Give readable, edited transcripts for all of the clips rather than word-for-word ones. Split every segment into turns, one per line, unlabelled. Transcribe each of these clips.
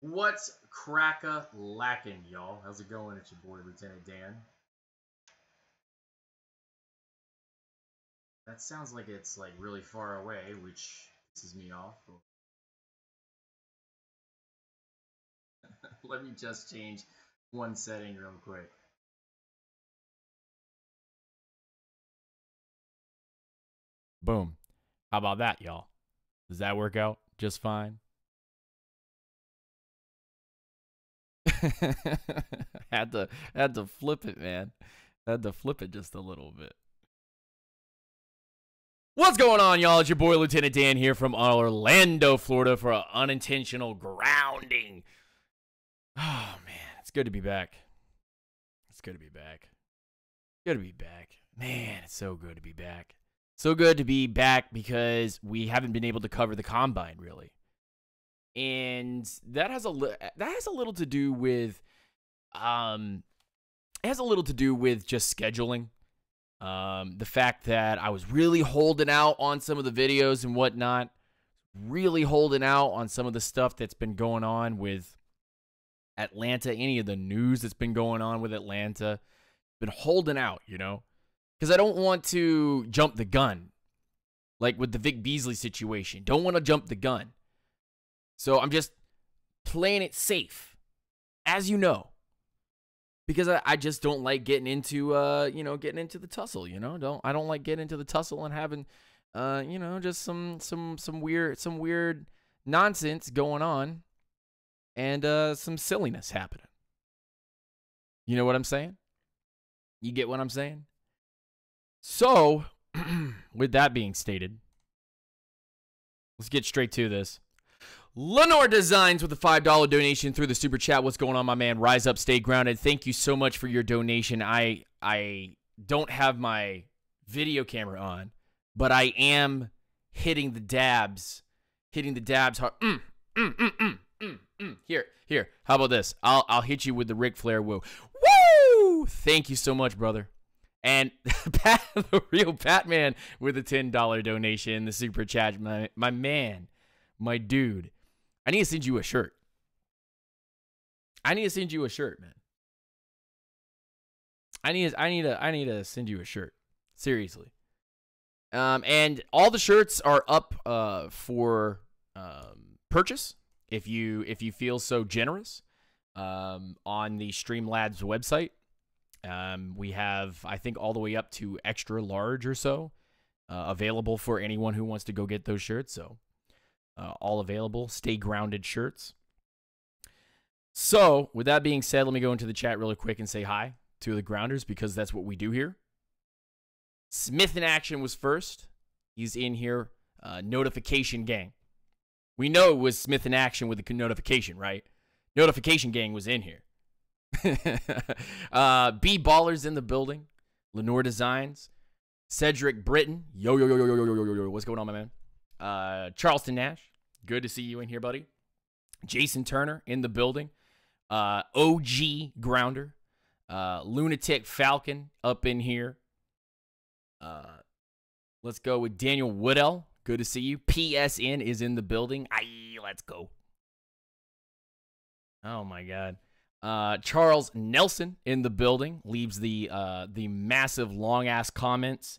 What's cracka-lackin', y'all? How's it going? It's your boy, Lieutenant Dan. That sounds like it's like really far away, which pisses me off. Let me just change one setting real quick.
Boom. How about that, y'all? Does that work out just fine? had to flip it, man. Had to flip it just a little bit. What's going on, y'all? It's your boy Lieutenant Dan here from Orlando, Florida for an unintentional grounding. Oh man, it's good to be back. It's good to be back. Good to be back. Man, it's so good to be back. So good to be back because we haven't been able to cover the combine really. And that has a little to do with just scheduling. The fact that I was really holding out on some of the videos and whatnot, really holding out on some of the stuff that's been going on with Atlanta, any of the news that's been going on with Atlanta. Been holding out, you know, because I don't want to jump the gun, like with the Vic Beasley situation. Don't want to jump the gun. So I'm just playing it safe, as you know, because I just don't like getting into getting into the tussle. I don't like getting into the tussle and having just some weird nonsense going on and some silliness happening. You know what I'm saying? You get what I'm saying? So, with that being stated, let's get straight to this. Lenore Designs with a $5 donation through the super chat. What's going on, my man? Rise up, stay grounded. Thank you so much for your donation. I don't have my video camera on, but I am hitting the dabs hard. Here. How about this? I'll hit you with the Ric Flair woo. Woo! Thank you so much, brother. And the real Batman with a $10 donation, the super chat, my man, my dude. I need to send you a shirt. Man. I need to send you a shirt. Seriously. And all the shirts are up for purchase if you feel so generous on the Streamlabs website. We have, I think, all the way up to extra large or so available for anyone who wants to go get those shirts. So all available. Stay grounded shirts. So with that being said, let me go into the chat really quick and say hi to the grounders because that's what we do here. Smith in Action was first. He's in here. Notification Gang. We know it was Smith in Action with the notification, right? Notification Gang was in here. B Ballers in the building. Lenore Designs. Cedric Britton. Yo. What's going on, my man? Charleston Nash. Good to see you in here, buddy. Jason Turner in the building. OG Grounder. Lunatic Falcon up in here. Let's go with Daniel Woodell. Good to see you. PSN is in the building. Aye, let's go. Oh, my God. Charles Nelson in the building. Leaves the massive long-ass comments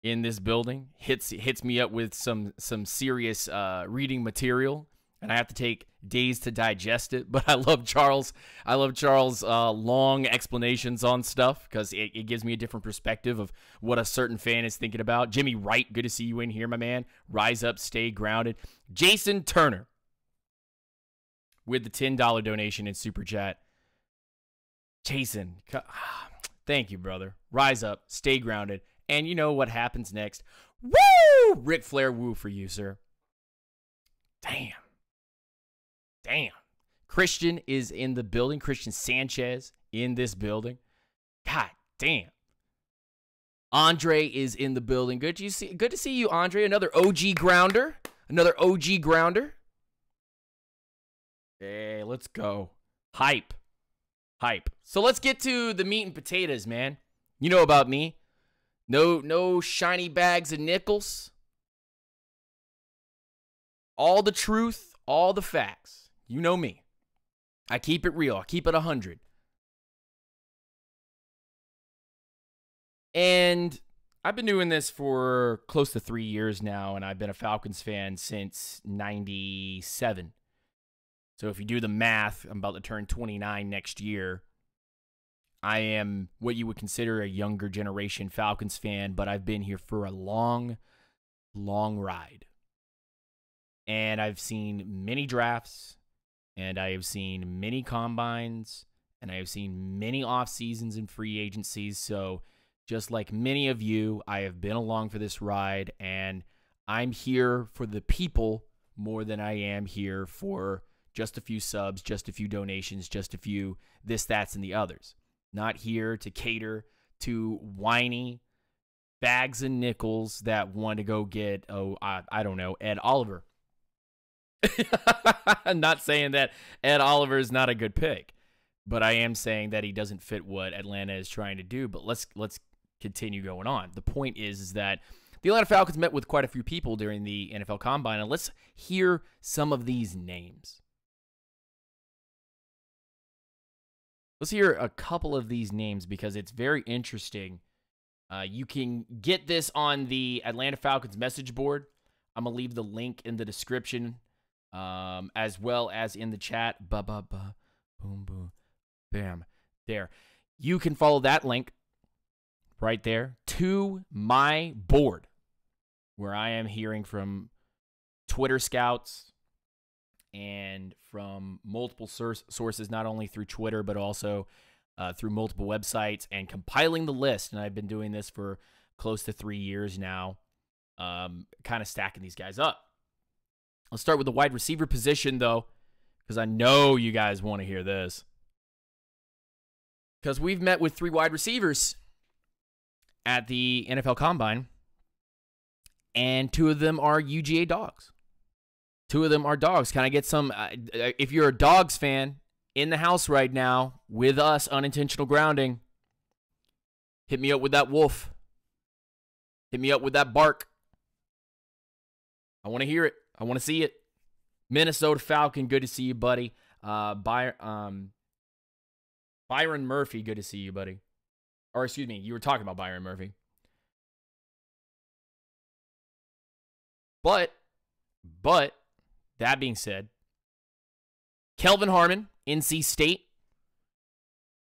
in this building. Hits me up with some serious reading material and I have to take days to digest it. But I love Charles. I love Charles' long explanations on stuff because it gives me a different perspective of what a certain fan is thinking about. Jimmy Wright, good to see you in here, my man. Rise up, stay grounded. Jason Turner with the $10 donation in Super Chat. Jason, thank you, brother. Rise up, stay grounded, and you know what happens next. Woo! Ric Flair woo for you, sir. Damn. Christian is in the building. Christian Sanchez in this building. God damn. Andre is in the building. Good to see you, Andre. Another OG grounder. Hey, let's go. Hype. So let's get to the meat and potatoes, man. You know about me. No shiny bags of nickels. All the truth, all the facts. You know me. I keep it real. I keep it 100. And I've been doing this for close to 3 years now, and I've been a Falcons fan since 97. So if you do the math, I'm about to turn 29 next year. I am what you would consider a younger generation Falcons fan, but I've been here for a long ride. And I've seen many drafts, and I have seen many combines, and I have seen many off seasons and free agencies. So just like many of you, I have been along for this ride, and I'm here for the people more than I am here for just a few subs, just a few donations, just a few this, that's, and the others. Not here to cater to whiny bags and nickels that want to go get, I don't know, Ed Oliver. I'm not saying that Ed Oliver is not a good pick, but I am saying that he doesn't fit what Atlanta is trying to do. But let's continue going on. The point is that the Atlanta Falcons met with quite a few people during the NFL Combine, and let's hear some of these names. Let's hear a couple of these names because it's very interesting. You can get this on the Atlanta Falcons message board. I'm going to leave the link in the description as well as in the chat. Boom, boom, bam. There. You can follow that link right there to my board where I am hearing from Twitter scouts and from multiple sources, not only through Twitter, but also through multiple websites, and compiling the list. And I've been doing this for close to 3 years now, kind of stacking these guys up. Let's start with the wide receiver position, though, because I know you guys want to hear this. Because we've met with 3 wide receivers at the NFL Combine, and 2 of them are UGA dogs. 2 of them are dogs. Can I get some, if you're a Dogs fan in the house right now with us, Unintentional Grounding, hit me up with that wolf. Hit me up with that bark. I want to hear it. I want to see it. Minnesota Falcon, good to see you, buddy. Byron Murphy, good to see you, buddy. Or excuse me, you were talking about Byron Murphy. But, that being said, Kelvin Harmon, NC State.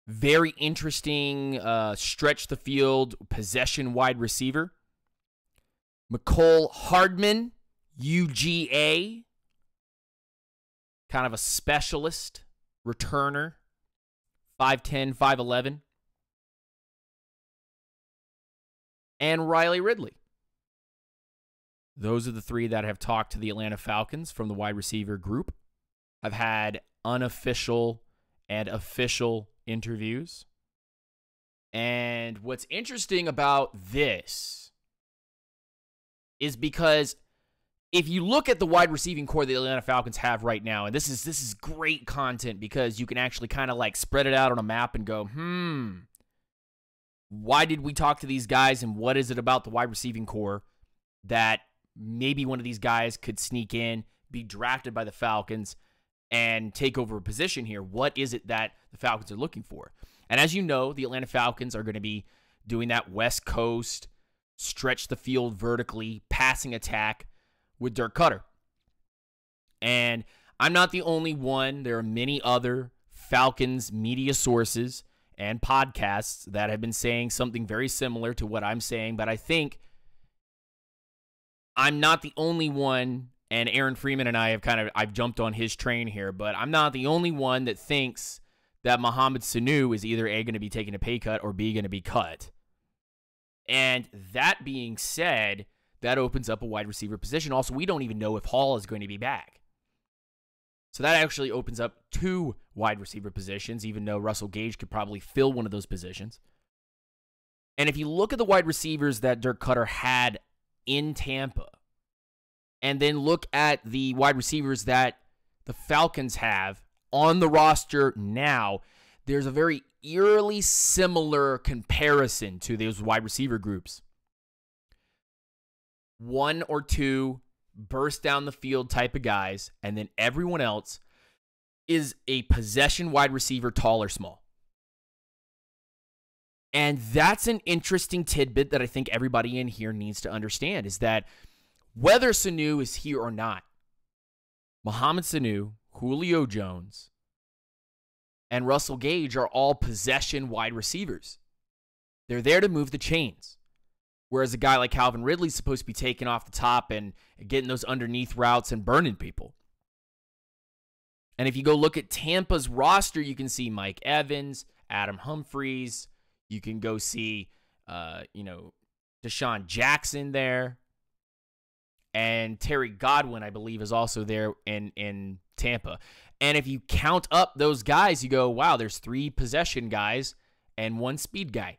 Very interesting stretch the field, possession wide receiver. McCole Hardman, UGA. Kind of a specialist returner. 5'10", 5'11". And Riley Ridley. Those are the 3 that have talked to the Atlanta Falcons from the wide receiver group. I've had unofficial and official interviews. And what's interesting about this is because if you look at the wide receiving core the Atlanta Falcons have right now, and this is great content because you can actually kind of like spread it out on a map and go, why did we talk to these guys, and what is it about the wide receiving core that maybe one of these guys could sneak in, be drafted by the Falcons, and take over a position here? What is it that the Falcons are looking for? And as you know, the Atlanta Falcons are going to be doing that West Coast, stretch the field vertically, passing attack with Dirk Cutter. And I'm not the only one. There are many other Falcons media sources and podcasts that have been saying something very similar to what I'm saying, but I think I'm not the only one, and Aaron Freeman and I I've jumped on his train here, but I'm not the only one that thinks that Mohamed Sanu is either A, going to be taking a pay cut, or B, going to be cut. And that being said, that opens up a wide receiver position. Also, we don't even know if Hall is going to be back. So that actually opens up 2 wide receiver positions, even though Russell Gage could probably fill one of those positions. And if you look at the wide receivers that Dirk Cutter had in Tampa, and then look at the wide receivers that the Falcons have on the roster now, there's a very eerily similar comparison to those wide receiver groups. 1 or 2 burst down the field type of guys, and then everyone else is a possession wide receiver, tall or small. And that's an interesting tidbit that I think everybody in here needs to understand, is that whether Sanu is here or not, Mohamed Sanu, Julio Jones, and Russell Gage are all possession wide receivers. They're there to move the chains. Whereas a guy like Calvin Ridley's supposed to be taking off the top and getting those underneath routes and burning people. And if you go look at Tampa's roster, you can see Mike Evans, Adam Humphries. You can go see, Deshaun Jackson there. And Terry Godwin, I believe, is also there in Tampa. And if you count up those guys, you go, wow, there's 3 possession guys and 1 speed guy.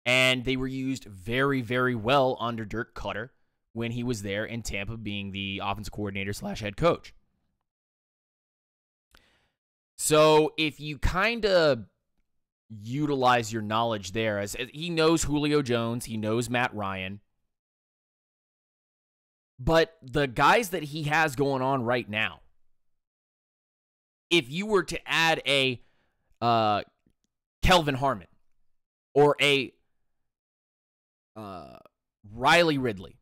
And they were used very, very well under Dirk Cutter when he was there in Tampa, being the offensive coordinator / head coach. So if you kind of utilize your knowledge there, as he knows Julio Jones, he knows Matt Ryan, but the guys that he has going on right now, if you were to add a Kelvin Harmon or a Riley Ridley,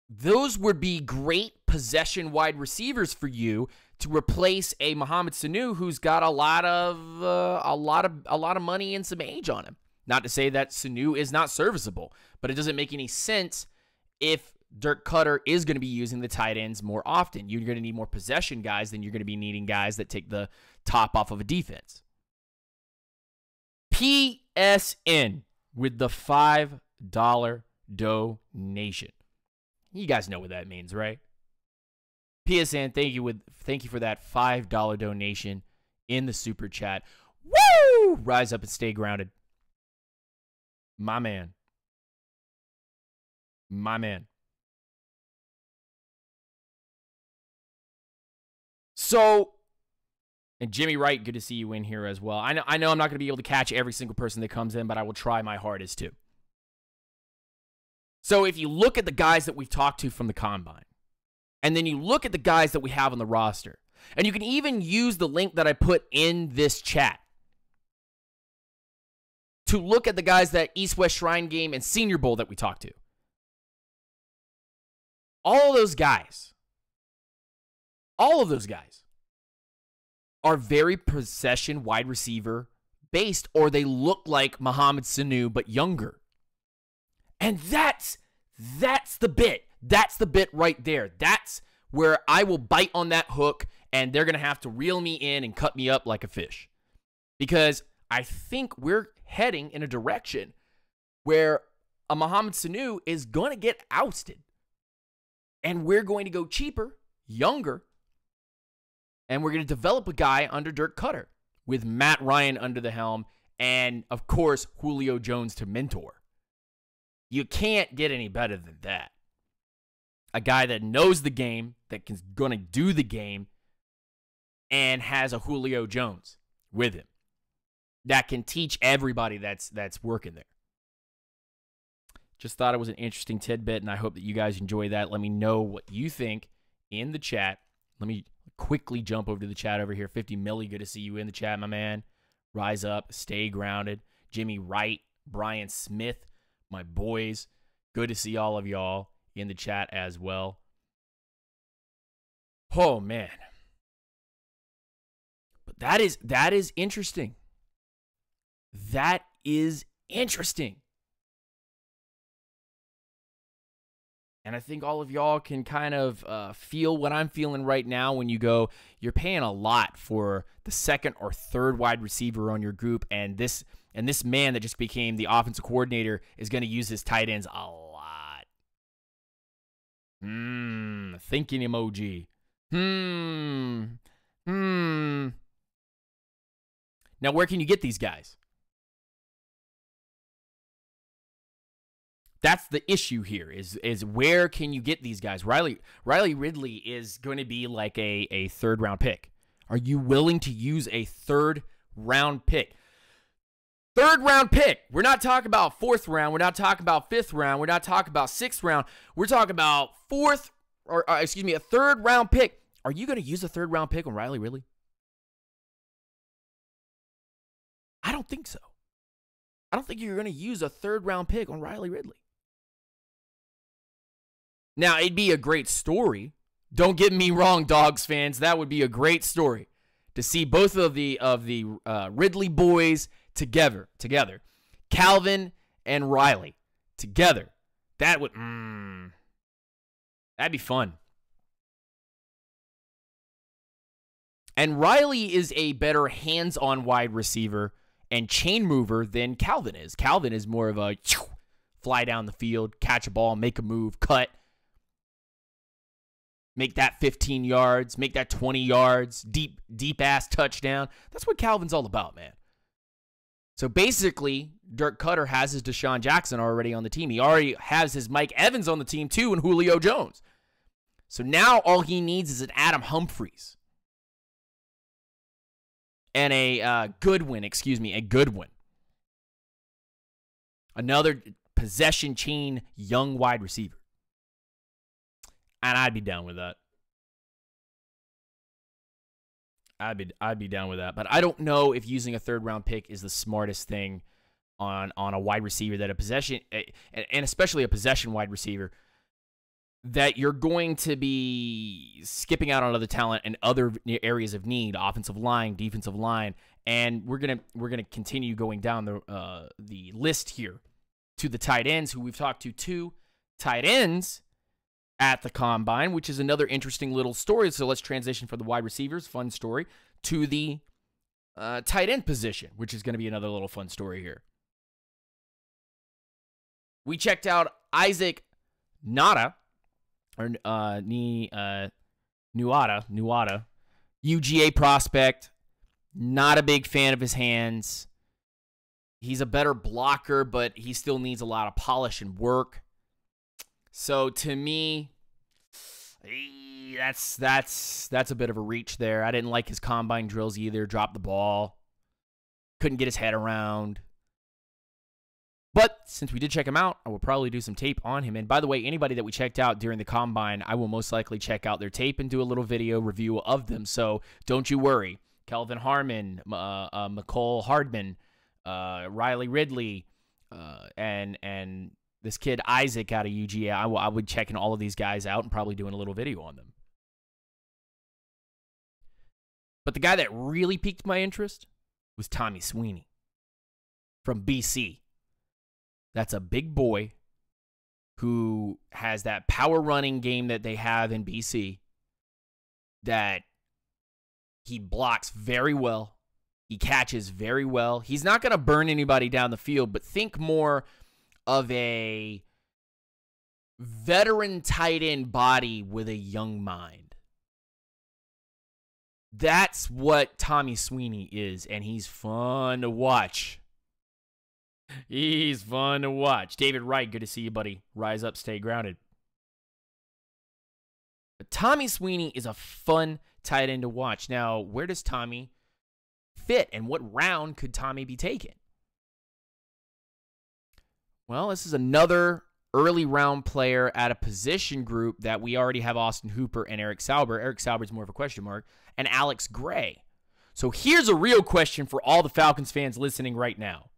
those would be great possession wide receivers for you to replace a Mohamed Sanu who's got a lot of money and some age on him. Not to say that Sanu is not serviceable, but it doesn't make any sense if Dirk Cutter is going to be using the tight ends more often. You're going to need more possession guys than you're going to be needing guys that take the top off of a defense. PSN with the $5 donation. You guys know what that means, right? PSN, thank you for that $5 donation in the super chat. Woo! Rise up and stay grounded. My man. My man. So, and Jimmy Wright, good to see you in here as well. I know I'm not going to be able to catch every single person that comes in, but I will try my hardest to. So if you look at the guys that we've talked to from the Combine, and then you look at the guys that we have on the roster, and you can even use the link that I put in this chat to look at the guys that East-West Shrine Game and Senior Bowl that we talked to. All of those guys are very possession wide receiver based, or they look like Mohamed Sanu but younger. And that's the bit. That's the bit right there. That's where I will bite on that hook, and they're going to have to reel me in and cut me up like a fish. Because I think we're heading in a direction where a Mohamed Sanu is going to get ousted. And we're going to go cheaper, younger, and we're going to develop a guy under Dirk Cutter with Matt Ryan under the helm and, of course, Julio Jones to mentor. You can't get any better than that. A guy that knows the game, that is going to do the game, and has a Julio Jones with him that can teach everybody that's working there. Just thought it was an interesting tidbit, and I hope that you guys enjoy that. Let me know what you think in the chat. Let me quickly jump over to the chat over here. 50 Millie, good to see you in the chat, my man. Rise up, stay grounded. Jimmy Wright, Brian Smith, my boys. Good to see all of y'all in the chat as well. Oh, man. But that is interesting. That is interesting. And I think all of y'all can kind of feel what I'm feeling right now when you go, you're paying a lot for the second or third wide receiver on your group, and this man that just became the offensive coordinator is going to use his tight ends a lot. Thinking emoji. Now, where can you get these guys? That's the issue here, is where can you get these guys? Riley Ridley is going to be like a third-round pick. Are you willing to use a third-round pick? Third-round pick. We're not talking about fourth round. We're not talking about fifth round. We're not talking about sixth round. We're talking about a third-round pick. Are you going to use a third-round pick on Riley Ridley? I don't think so. I don't think you're going to use a third-round pick on Riley Ridley. Now, it'd be a great story. Don't get me wrong, Dogs fans. That would be a great story to see both of the Ridley boys together. Calvin and Riley together. That would that'd be fun. And Riley is a better hands-on wide receiver and chain mover than Calvin is. Calvin is more of a fly down the field, catch a ball, make a move, cut. Make that 15 yards, make that 20 yards, deep-ass touchdown. That's what Calvin's all about, man. So basically, Dirk Cutter has his Deshaun Jackson already on the team. He already has his Mike Evans on the team, too, and Julio Jones. So now all he needs is an Adam Humphries. And a Goodwin. Another possession chain young wide receiver. And I'd be down with that. I'd be down with that. But I don't know if using a third-round pick is the smartest thing on a wide receiver that a possession, and especially a possession wide receiver, that you're going to be skipping out on other talent and other areas of need, offensive line, defensive line, and we're gonna continue going down the list here to the tight ends, who we've talked to two tight ends at the Combine, which is another interesting little story. So let's transition from the wide receivers, fun story, to the tight end position, which is going to be another little fun story here. We checked out Isaac Nuada, UGA prospect. Not a big fan of his hands. He's a better blocker, but he still needs a lot of polish and work. So to me, that's a bit of a reach there. I didn't like his combine drills either. Dropped the ball. Couldn't get his head around. But since we did check him out, I will probably do some tape on him. And by the way, anybody that we checked out during the Combine, I will most likely check out their tape and do a little video review of them. So don't you worry. Kelvin Harmon, McCole Hardman, Riley Ridley, and this kid Isaac out of UGA. I would checking all of these guys out and probably doing a little video on them. But the guy that really piqued my interest was Tommy Sweeney from BC. That's a big boy who has that power running game that they have in BC, that he blocks very well. He catches very well. He's not going to burn anybody down the field, but think more of a veteran tight end body with a young mind. That's what Tommy Sweeney is, and he's fun to watch. He's fun to watch. David Wright, good to see you, buddy. Rise up, stay grounded. But Tommy Sweeney is a fun tight end to watch. Now, where does Tommy fit, and what round could Tommy be taken? Well, this is another early round player at a position group that we already have Austin Hooper and Eric Sauber. Eric Sauber is more of a question mark, and Alex Gray. So here's a real question for all the Falcons fans listening right now.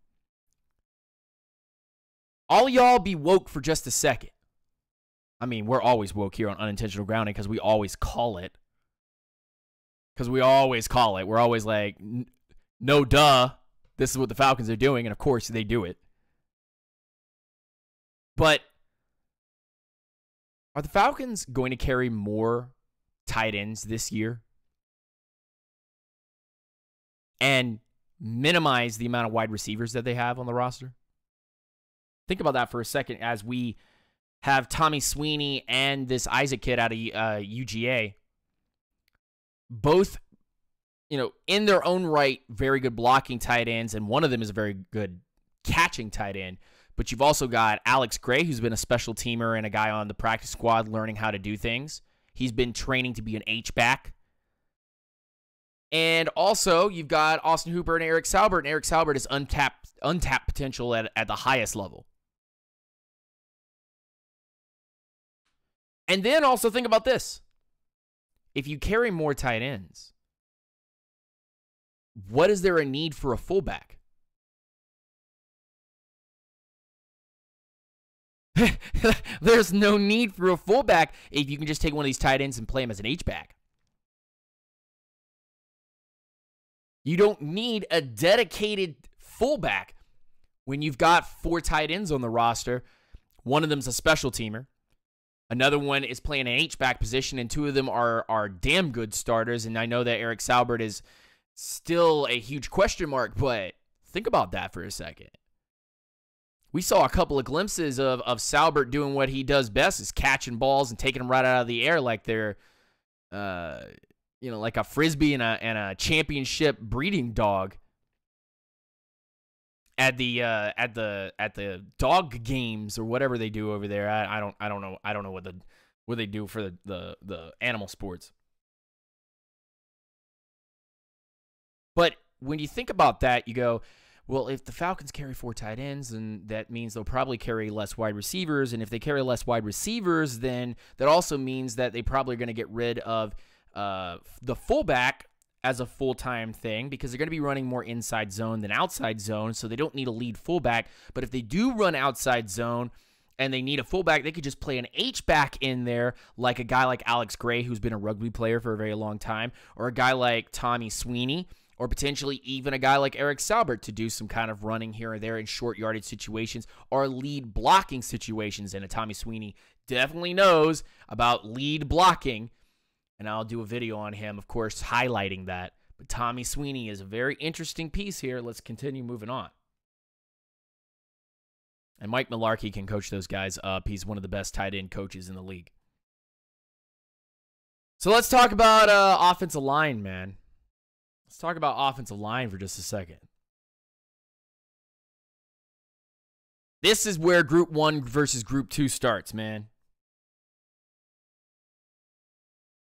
All y'all be woke for just a second. I mean, we're always woke here on Unintentional Grounding because we always call it. because we always call it. We're always like, no duh, this is what the Falcons are doing, and of course they do it. But are the Falcons going to carry more tight ends this year and minimize the amount of wide receivers that they have on the roster? Think about that for a second as we have Tommy Sweeney and this Isaac kid out of UGA. Both, in their own right, very good blocking tight ends, and one of them is a very good catching tight end. But you've also got Alex Gray, who's been a special teamer and a guy on the practice squad learning how to do things. He's been training to be an H-back. And also, you've got Austin Hooper and Eric Saubert. And Eric Saubert is untapped potential at the highest level. And then also think about this. If you carry more tight ends, what is there a need for a fullback? There's no need for a fullback if you can just take one of these tight ends and play him as an H-back. You don't need a dedicated fullback when you've got 4 tight ends on the roster. One of them's a special teamer. Another one is playing an H-back position, and 2 of them are damn good starters. And I know that Eric Saubert is still a huge question mark, but think about that for a second. We saw a couple of glimpses of Saubert doing what he does best, is catching balls and taking them right out of the air like they're, like a Frisbee and a championship breeding dog at the dog games or whatever they do over there. I don't know what they do for the animal sports. But when you think about that, you go, well, if the Falcons carry 4 tight ends, then that means they'll probably carry less wide receivers. And if they carry less wide receivers, then that also means that they probably are going to get rid of the fullback as a full-time thing, because they're going to be running more inside zone than outside zone, so they don't need a lead fullback. But if they do run outside zone and they need a fullback, they could just play an H-back in there, like a guy like Alex Gray, who's been a rugby player for a very long time, or a guy like Tommy Sweeney, or potentially even a guy like Eric Saubert to do some kind of running here or there in short yardage situations or lead blocking situations. And a Tommy Sweeney definitely knows about lead blocking, and I'll do a video on him, of course, highlighting that. But Tommy Sweeney is a very interesting piece here. Let's continue moving on. And Mike Mularkey can coach those guys up. He's one of the best tight end coaches in the league. So let's talk about offensive line, man. Let's talk about offensive line for just a second. This is where Group 1 versus Group 2 starts, man.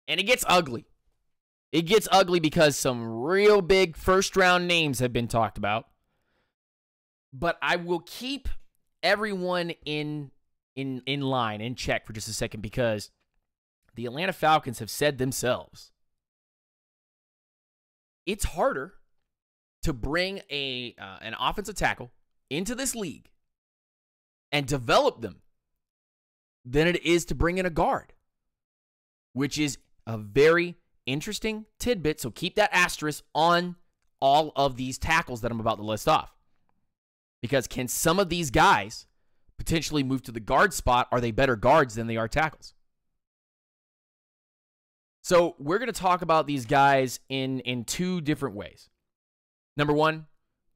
And it gets ugly. It gets ugly because some real big first-round names have been talked about. But I will keep everyone in line, in check for just a second, because the Atlanta Falcons have said themselves, it's harder to bring an offensive tackle into this league and develop them than it is to bring in a guard, which is a very interesting tidbit. So keep that asterisk on all of these tackles that I'm about to list off. Because can some of these guys potentially move to the guard spot? Are they better guards than they are tackles? So we're going to talk about these guys in 2 different ways. Number 1,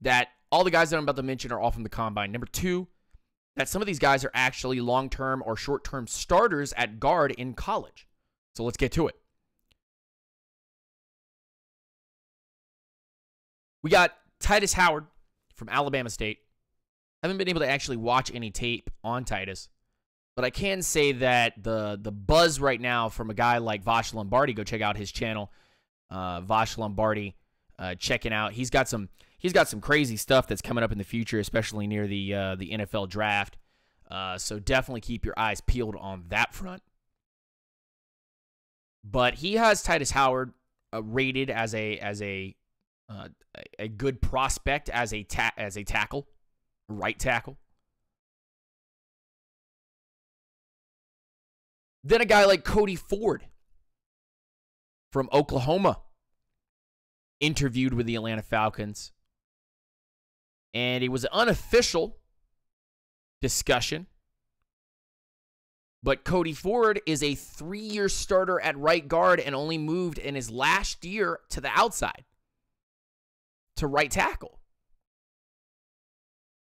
that all the guys that I'm about to mention are all from the combine. Number 2, that some of these guys are actually long-term or short-term starters at guard in college. So let's get to it. We got Titus Howard from Alabama State. Haven't been able to actually watch any tape on Titus, but I can say that the buzz right now from a guy like Vash Lombardi, go check out his channel, Vash Lombardi, checking out. He's got some crazy stuff that's coming up in the future, especially near the NFL draft. So definitely keep your eyes peeled on that front. But he has Titus Howard rated as a good prospect as a tackle, right tackle. Then a guy like Cody Ford from Oklahoma interviewed with the Atlanta Falcons. And it was an unofficial discussion. But Cody Ford is a 3-year starter at right guard and only moved in his last year to the outside, to right tackle.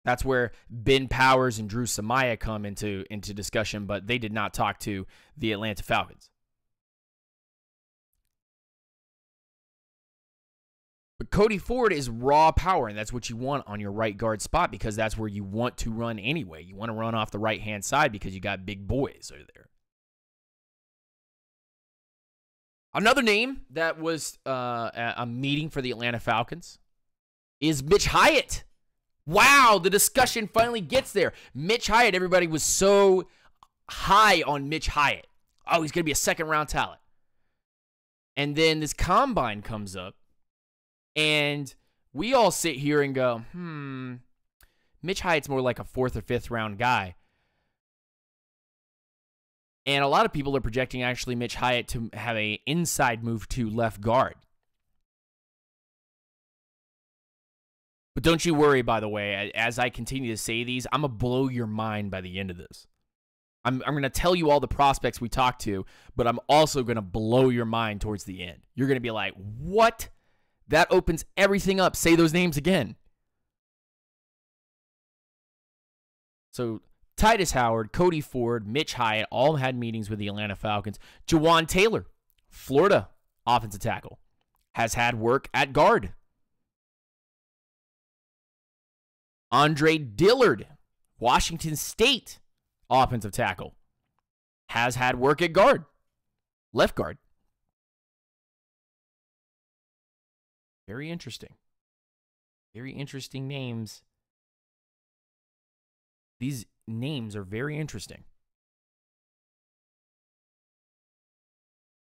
That's where Ben Powers and Drew Samaya come into discussion, but they did not talk to the Atlanta Falcons. But Cody Ford is raw power, and that's what you want on your right guard spot because that's where you want to run anyway. You want to run off the right-hand side because you got big boys over there. Another name that was a meeting for the Atlanta Falcons is Mitch Hyatt. Wow, the discussion finally gets there. Mitch Hyatt, everybody was so high on Mitch Hyatt. Oh, he's going to be a second-round talent. And then this combine comes up, and we all sit here and go, Mitch Hyatt's more like a 4th or 5th round guy. And a lot of people are projecting actually Mitch Hyatt to have an inside move to left guard. But don't you worry, by the way, as I continue to say these, I'm going to blow your mind by the end of this. I'm going to tell you all the prospects we talked to, but I'm also going to blow your mind towards the end. You're going to be like, what? That opens everything up. Say those names again. So Titus Howard, Cody Ford, Mitch Hyatt all had meetings with the Atlanta Falcons. Jawan Taylor, Florida offensive tackle, has had work at guard. Andre Dillard, Washington State offensive tackle, has had work at guard, left guard. Very interesting. Very interesting names. These names are very interesting.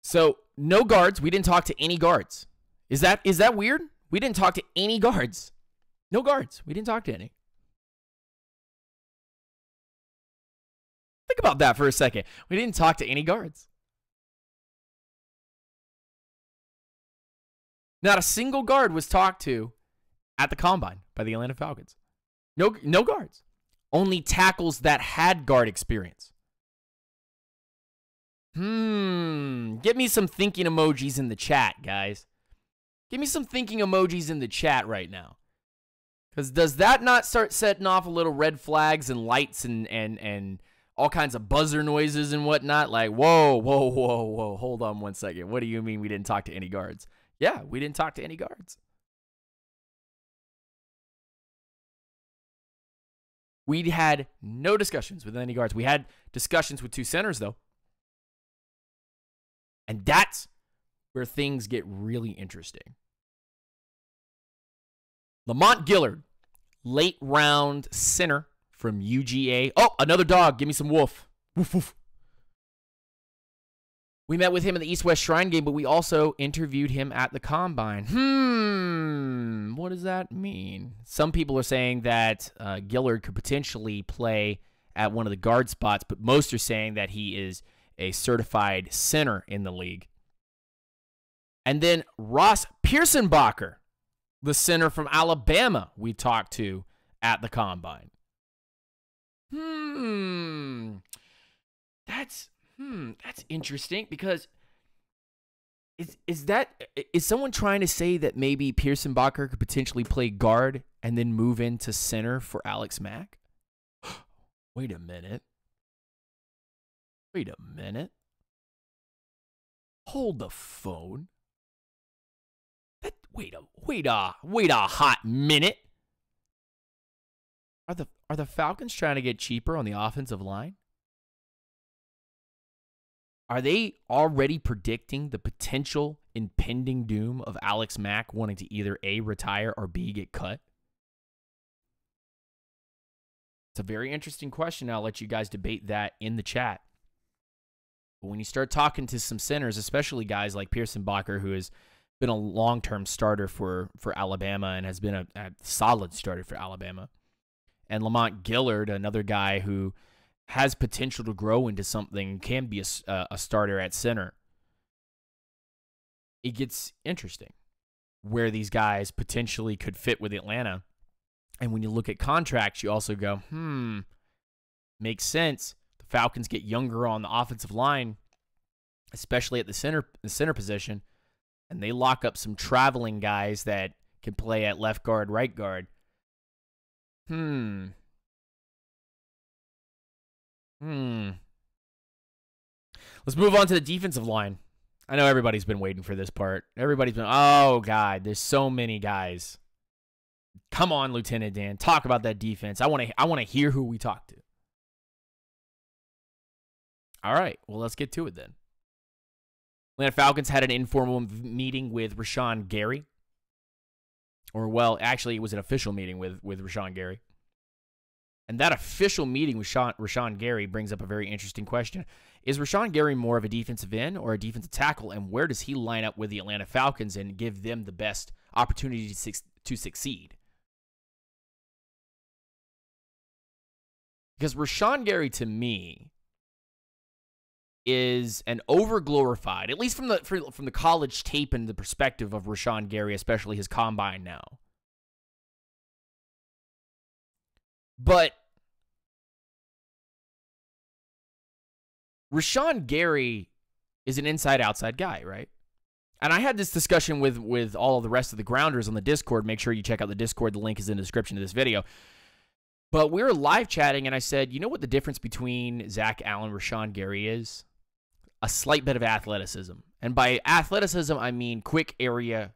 So, no guards. We didn't talk to any guards. Is that weird? We didn't talk to any guards. No guards. We didn't talk to any. Think about that for a second. We didn't talk to any guards. Not a single guard was talked to at the combine by the Atlanta Falcons. No guards. Only tackles that had guard experience. Get me some thinking emojis in the chat, guys. Give me some thinking emojis in the chat right now. Because does that not start setting off a little red flags and lights and all kinds of buzzer noises and whatnot? Like, whoa, hold on one second. What do you mean we didn't talk to any guards? Yeah, we didn't talk to any guards. We had no discussions with any guards. We had discussions with 2 centers, though. And that's where things get really interesting. Lamont Gillard, late round center from UGA. Oh, another dog. Give me some woof. Woof, woof. We met with him in the East-West Shrine game, but we also interviewed him at the Combine. What does that mean? Some people are saying that Gillard could potentially play at one of the guard spots, but most are saying that he is a certified center in the league. And then Ross Pearsonbacher, the center from Alabama, we talked to at the Combine. That's interesting because is someone trying to say that maybe Pearsonbacher could potentially play guard and then move into center for Alex Mack? Wait a minute. Hold the phone. Wait a hot minute. Are the Falcons trying to get cheaper on the offensive line? Are they already predicting the potential impending doom of Alex Mack wanting to either A, retire, or B, get cut? It's a very interesting question. I'll let you guys debate that in the chat. But when you start talking to some centers, especially guys like Pearsonbacher, who has been a long-term starter for Alabama and has been a solid starter for Alabama, and Lamont Gillard, another guy who has potential to grow into something, can be a starter at center, it gets interesting. where these guys potentially could fit with Atlanta. And when you look at contracts, you also go, makes sense. The Falcons get younger on the offensive line, especially at the center position, and they lock up some traveling guys that can play at left guard, right guard. Let's move on to the defensive line. I know everybody's been waiting for this part. Everybody's been, oh, God, there's so many guys. Come on, Lieutenant Dan. Talk about that defense. I want to hear who we talk to. All right, well, let's get to it then. Atlanta Falcons had an informal meeting with Rashawn Gary. Or, well, actually, it was an official meeting with Rashawn Gary. And that official meeting with Rashawn Gary brings up a very interesting question. Is Rashawn Gary more of a defensive end or a defensive tackle, and where does he line up with the Atlanta Falcons and give them the best opportunity to succeed? Because Rashawn Gary, to me, is an overglorified, at least from the college tape and the perspective of Rashawn Gary, especially his combine now. But Rashawn Gary is an inside-outside guy, right? And I had this discussion with all of the rest of the grounders on the Discord. Make sure you check out the Discord. The link is in the description of this video. But we were live chatting, and I said, you know what the difference between Zach Allen and Rashawn Gary is? A slight bit of athleticism. And by athleticism, I mean quick area,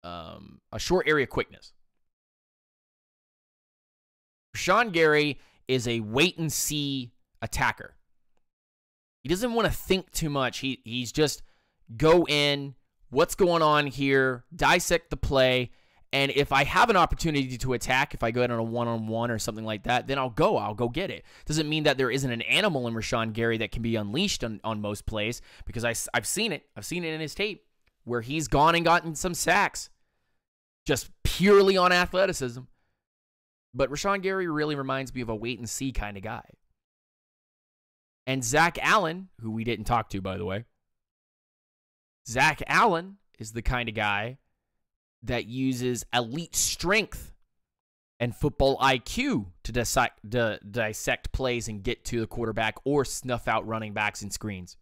a short area quickness. Rashawn Gary is a wait-and-see attacker. He doesn't want to think too much. He's just go in, what's going on here, dissect the play, and if I have an opportunity to attack, if I go in on a one-on-one or something like that, then I'll go get it. Doesn't mean that there isn't an animal in Rashawn Gary that can be unleashed on most plays, because I've seen it. I've seen it in his tape where he's gone and gotten some sacks just purely on athleticism. But Rashawn Gary really reminds me of a wait-and-see kind of guy. And Zach Allen, who we didn't talk to, by the way, Zach Allen is the kind of guy that uses elite strength and football IQ to dissect plays and get to the quarterback or snuff out running backs and screens.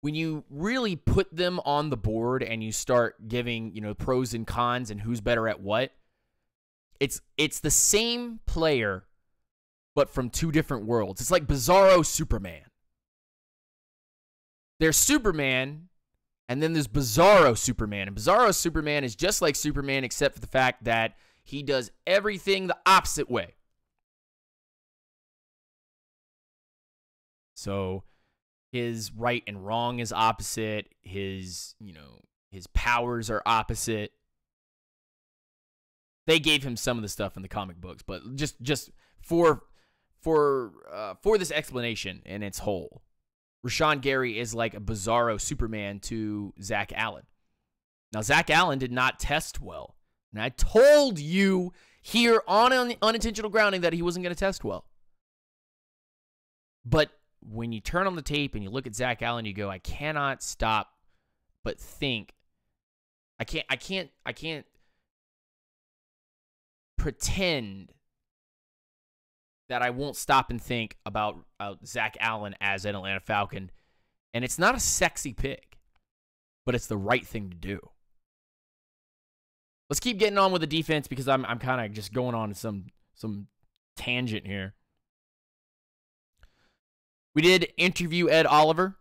When you really put them on the board and you start giving, pros and cons and who's better at what, it's the same player, but from two different worlds. It's like Bizarro Superman. There's Superman, and then there's Bizarro Superman. And Bizarro Superman is just like Superman, except for the fact that he does everything the opposite way. So his right and wrong is opposite. His powers are opposite. They gave him some of the stuff in the comic books, but just for this explanation in its whole, Rashawn Gary is like a Bizarro Superman to Zach Allen. Now, Zach Allen did not test well. And I told you here on Unintentional Grounding that he wasn't going to test well. But when you turn on the tape and you look at Zach Allen, you go, I cannot stop but think. I can't pretend that I won't stop and think about Zach Allen as an Atlanta Falcon. And it's not a sexy pick, but it's the right thing to do. Let's keep getting on with the defense because I'm kind of just going on some tangent here. We did interview Ed Oliver.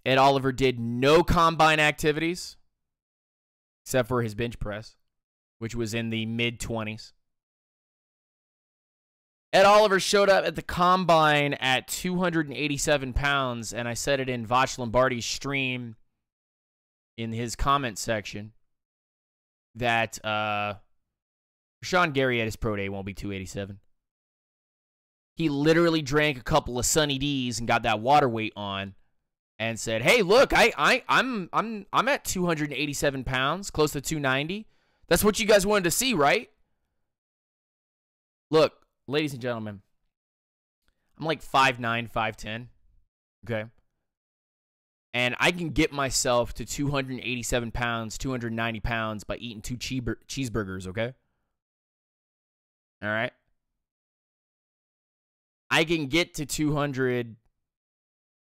Ed Oliver did no combine activities except for his bench press, which was in the mid-20s. Ed Oliver showed up at the combine at 287 pounds, and I said it in Vach Lombardi's stream in his comment section that Rashawn Gary at his pro day won't be 287. He literally drank a couple of Sunny D's and got that water weight on and said, "Hey, look, I'm at 287 pounds, close to 290. That's what you guys wanted to see, right?" Look, ladies and gentlemen, I'm like 5'9", 5'10", okay? And I can get myself to 287 pounds, 290 pounds by eating 2 cheeseburgers, okay? All right? I can get to 200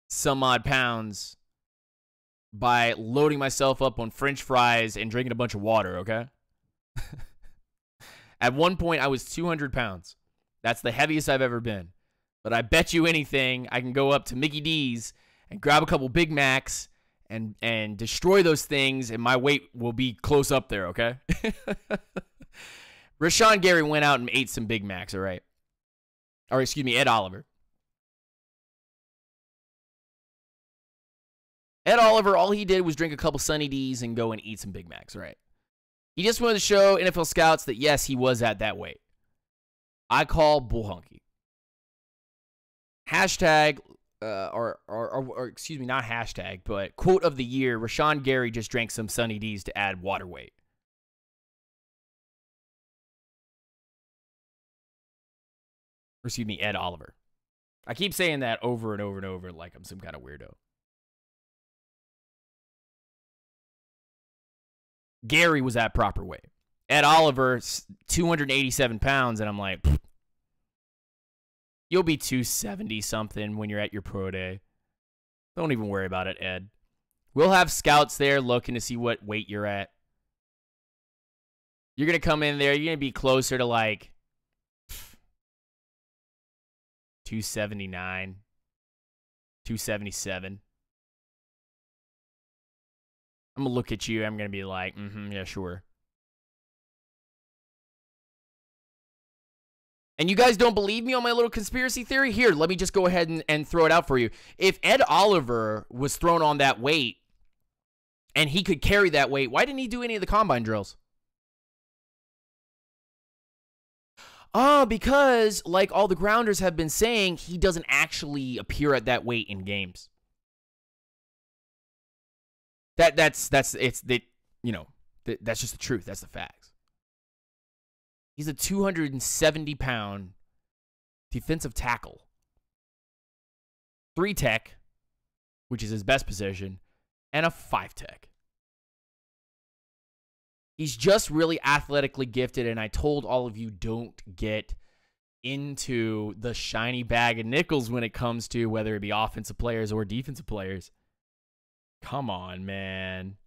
some odd pounds by loading myself up on French fries and drinking a bunch of water, okay? At one point, I was 200 pounds. That's the heaviest I've ever been. But I bet you anything, I can go up to Mickey D's and grab a couple Big Macs and destroy those things, and my weight will be close up there, okay? Rashawn Gary went out and ate some Big Macs, all right? Or, excuse me, Ed Oliver. Ed Oliver, all he did was drink a couple Sunny D's and go and eat some Big Macs, all right? He just wanted to show NFL scouts that, yes, he was at that weight. I call bull honky. Hashtag, or excuse me, not hashtag, but quote of the year, Rashawn Gary just drank some Sunny D's to add water weight. Or excuse me, Ed Oliver. I keep saying that over and over and over like I'm some kind of weirdo. Gary was at proper weight. Ed Oliver, 287 pounds, and I'm like, you'll be 270 something when you're at your pro day. Don't even worry about it, Ed. We'll have scouts there looking to see what weight you're at. You're going to come in there, you're going to be closer to like 279, 277. I'm going to look at you, I'm going to be like, yeah, sure. And you guys don't believe me on my little conspiracy theory? Here, let me just go ahead and throw it out for you. If Ed Oliver was thrown on that weight and he could carry that weight, why didn't he do any of the combine drills? Because, like all the grounders have been saying, he doesn't actually appear at that weight in games. That's just the truth. That's the facts. He's a 270-pound defensive tackle. 3 tech, which is his best position, and a 5 tech. He's just really athletically gifted, and I told all of you, don't get into the shiny bag of nickels when it comes to whether it be offensive players or defensive players. Come on, man.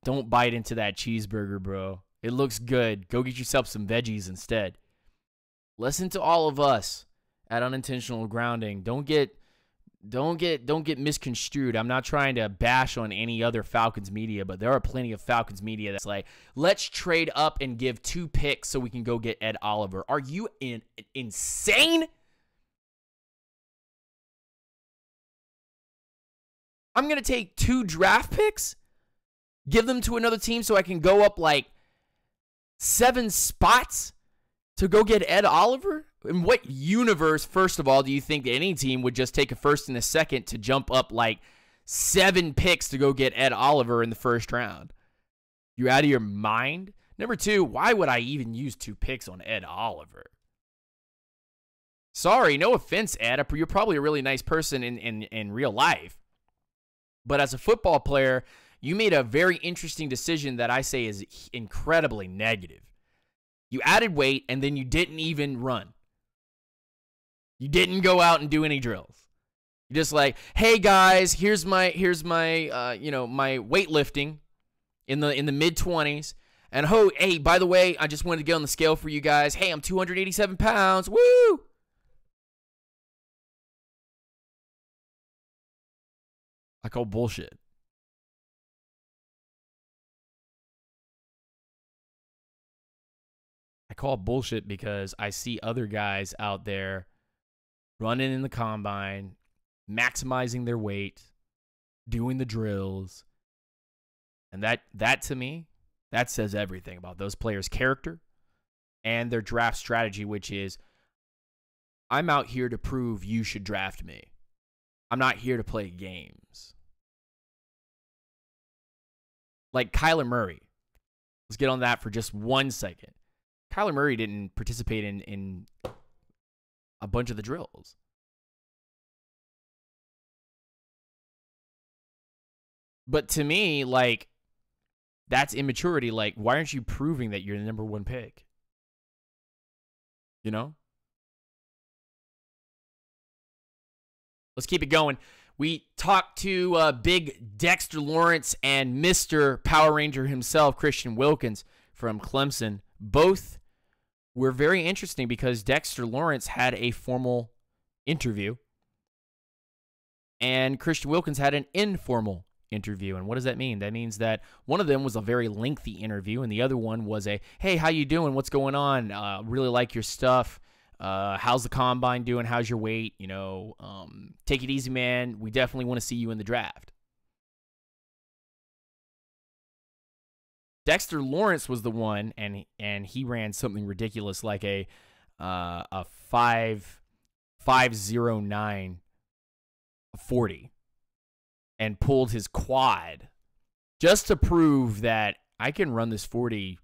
Don't bite into that cheeseburger, bro. It looks good. Go get yourself some veggies instead. Listen to all of us at Unintentional Grounding. Don't get misconstrued. I'm not trying to bash on any other Falcons media, but there are plenty of Falcons media that's like, let's trade up and give 2 picks so we can go get Ed Oliver. Are you insane? I'm going to take 2 draft picks, give them to another team so I can go up like 7 spots to go get Ed Oliver? In what universe, first of all, do you think that any team would just take a first and a second to jump up like 7 picks to go get Ed Oliver in the first round? You out of your mind? Number 2, why would I even use 2 picks on Ed Oliver? Sorry, no offense, Ed. You're probably a really nice person in real life. But as a football player, you made a very interesting decision that I say is incredibly negative. You added weight, and then you didn't even run. You didn't go out and do any drills. You're just like, hey guys, here's my my weightlifting in the mid-20s. And hey, by the way, I just wanted to get on the scale for you guys. Hey, I'm 287 pounds. Woo! I call bullshit. I call bullshit because I see other guys out there running in the combine, maximizing their weight, doing the drills. And that to me, that says everything about those players' character and their draft strategy, which is, I'm out here to prove you should draft me. I'm not here to play games. Like Kyler Murray. Let's get on that for just 1 second. Kyler Murray didn't participate in a bunch of the drills. But to me, like, that's immaturity. Like, why aren't you proving that you're the number one pick? You know? Let's keep it going. We talked to big Dexter Lawrence and Mr. Power Ranger himself, Christian Wilkins from Clemson. Both were very interesting because Dexter Lawrence had a formal interview and Christian Wilkins had an informal interview. And what does that mean? That means that one of them was a very lengthy interview and the other one was a, hey, how you doing? What's going on? Really like your stuff. How's the combine doing? How's your weight? You know, take it easy, man. We definitely want to see you in the draft. Dexter Lawrence was the one, and he ran something ridiculous like a 5.09 40 and pulled his quad just to prove that I can run this 40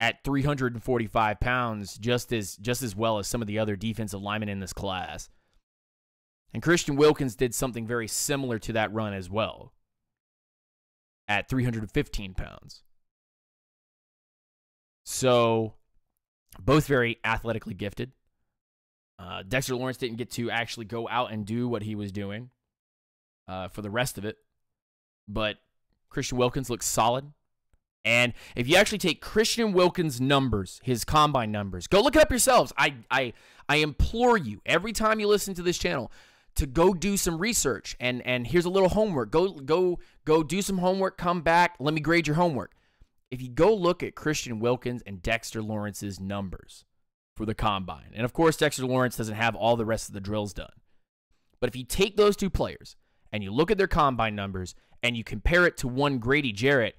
at 345 pounds just as well as some of the other defensive linemen in this class. And Christian Wilkins did something very similar to that run as well at 315 pounds. So both very athletically gifted. Dexter Lawrence didn't get to actually go out and do what he was doing for the rest of it. But Christian Wilkins looks solid. And if you actually take Christian Wilkins' numbers, his combine numbers, go look it up yourselves. I implore you, every time you listen to this channel, to go do some research. And here's a little homework. Go do some homework, come back, let me grade your homework. If you go look at Christian Wilkins and Dexter Lawrence's numbers for the combine, and of course Dexter Lawrence doesn't have all the rest of the drills done, but if you take those two players and you look at their combine numbers and you compare it to one Grady Jarrett,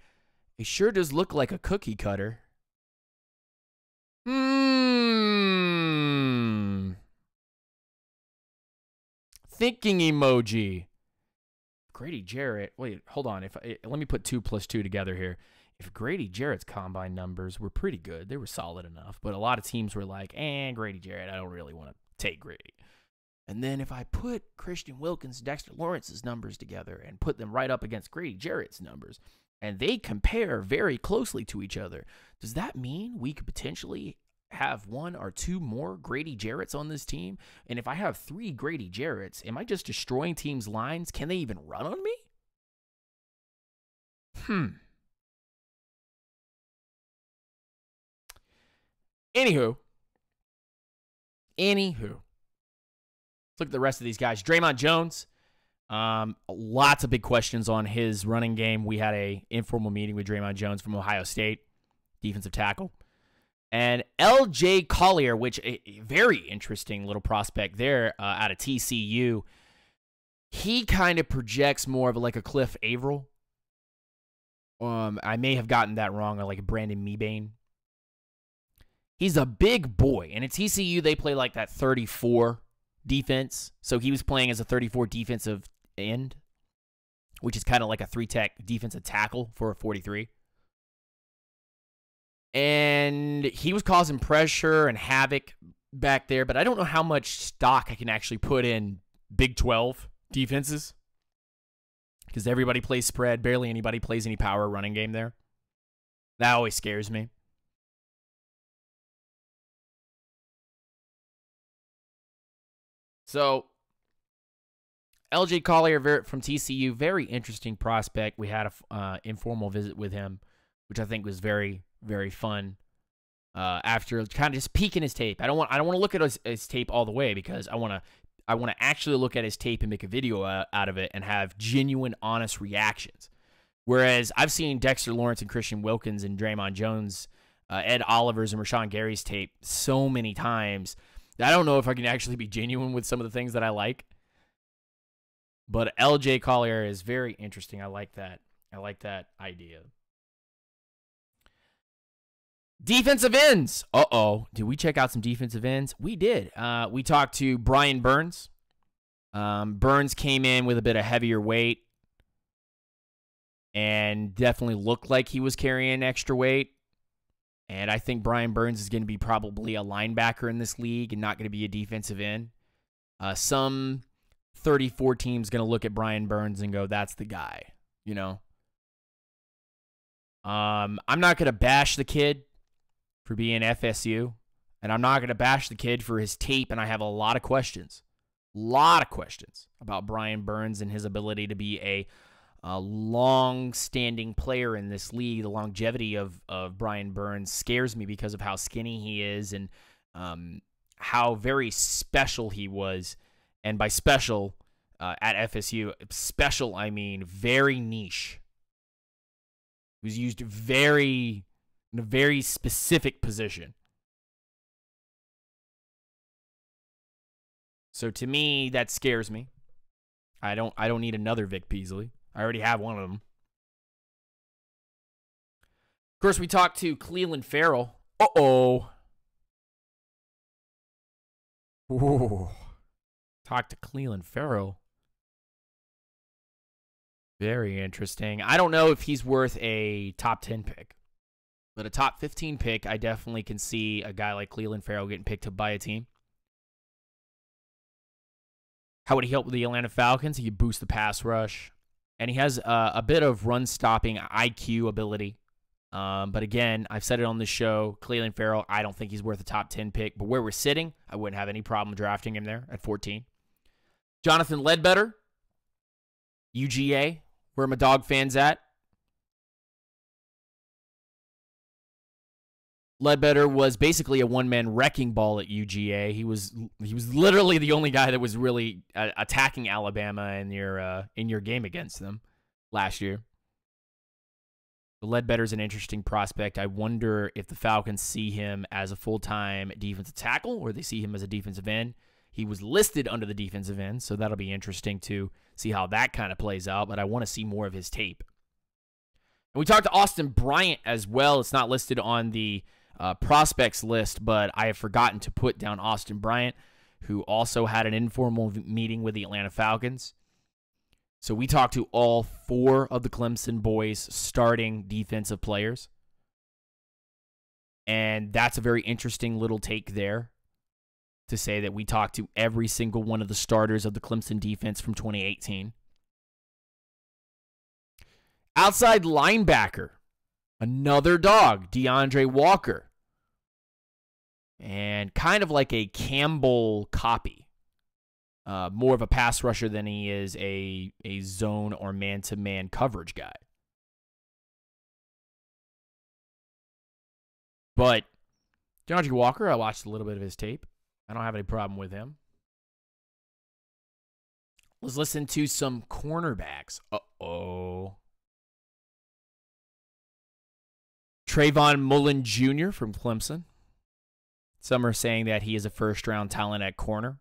it sure does look like a cookie cutter. Thinking emoji. Grady Jarrett. Wait, hold on. Let me put 2 plus 2 together here. If Grady Jarrett's combine numbers were pretty good, they were solid enough, but a lot of teams were like, Grady Jarrett, I don't really want to take Grady. And then if I put Christian Wilkins and Dexter Lawrence's numbers together and put them right up against Grady Jarrett's numbers, and they compare very closely to each other, does that mean we could potentially have 1 or 2 more Grady Jarretts on this team? And if I have 3 Grady Jarretts, am I just destroying teams' lines? Can they even run on me? Anywho. Let's look at the rest of these guys. Draymond Jones. Lots of big questions on his running game. We had a informal meeting with Draymond Jones from Ohio State, defensive tackle. And L.J. Collier, which a very interesting little prospect there out of TCU. He kind of projects more of like a Cliff Averill. I may have gotten that wrong, or like a Brandon Mebane. He's a big boy, and at TCU they play like that 34 defense. So he was playing as a 34 defensive end, which is kind of like a 3-tech defensive tackle for a 43. And he was causing pressure and havoc back there, but I don't know how much stock I can actually put in Big 12 defenses because everybody plays spread. Barely anybody plays any power running game there. That always scares me. So, L.J. Collier from TCU, very interesting prospect. We had an informal visit with him, which I think was very, very fun. After kind of just peeking his tape, I don't want to look at his tape all the way because I want to actually look at his tape and make a video out of it and have genuine, honest reactions. Whereas I've seen Dexter Lawrence and Christian Wilkins and Draymond Jones, Ed Oliver's and Rashawn Gary's tape so many times. I don't know if I can actually be genuine with some of the things that I like. But L.J. Collier is very interesting. I like that. I like that idea. Defensive ends. Did we check out some defensive ends? We did. We talked to Brian Burns. Burns came in with a bit of heavier weight and definitely looked like he was carrying extra weight. And I think Brian Burns is going to be probably a linebacker in this league and not going to be a defensive end. Some 34 teams going to look at Brian Burns and go, that's the guy. you know. I'm not going to bash the kid for being FSU, and I'm not going to bash the kid for his tape, and I have a lot of questions. About Brian Burns and his ability to be a long-standing player in this league. The longevity of Brian Burns scares me because of how skinny he is and how very special he was. And by special, at FSU, special, I mean very niche. He was used in a very specific position. So to me, that scares me. I don't need another Vic Beasley. I already have one of them. Of course, we talked to Clelin Ferrell. Uh-oh. Ooh. Talked to Clelin Ferrell. Very interesting. I don't know if he's worth a top 10 pick. But a top 15 pick, I definitely can see a guy like Clelin Ferrell getting picked up by a team. How would he help with the Atlanta Falcons? He could boost the pass rush. And he has a bit of run-stopping IQ ability. But again, I've said it on the show, Clelin Ferrell, I don't think he's worth a top 10 pick. But where we're sitting, I wouldn't have any problem drafting him there at 14. Jonathan Ledbetter, UGA, where my dog fans at. Ledbetter was basically a one-man wrecking ball at UGA. He was literally the only guy that was really attacking Alabama in your game against them last year. Ledbetter's an interesting prospect. I wonder if the Falcons see him as a full-time defensive tackle or they see him as a defensive end. He was listed under the defensive end, so that'll be interesting to see how that kind of plays out, but I want to see more of his tape. And we talked to Austin Bryant as well. It's not listed on the prospects list, but I have forgotten to put down Austin Bryant, who also had an informal meeting with the Atlanta Falcons. So we talked to all 4 of the Clemson boys starting defensive players. And that's a very interesting little take there to say that we talked to every single one of the starters of the Clemson defense from 2018. Outside linebacker, another dog, DeAndre Walker. And kind of like a Campbell copy. More of a pass rusher than he is a zone or man-to-man coverage guy. But DeAndre Walker, I watched a little bit of his tape. I don't have any problem with him. Let's listen to some cornerbacks. Uh-oh. Trayvon Mullen Jr. from Clemson. Some are saying that he is a first-round talent at corner.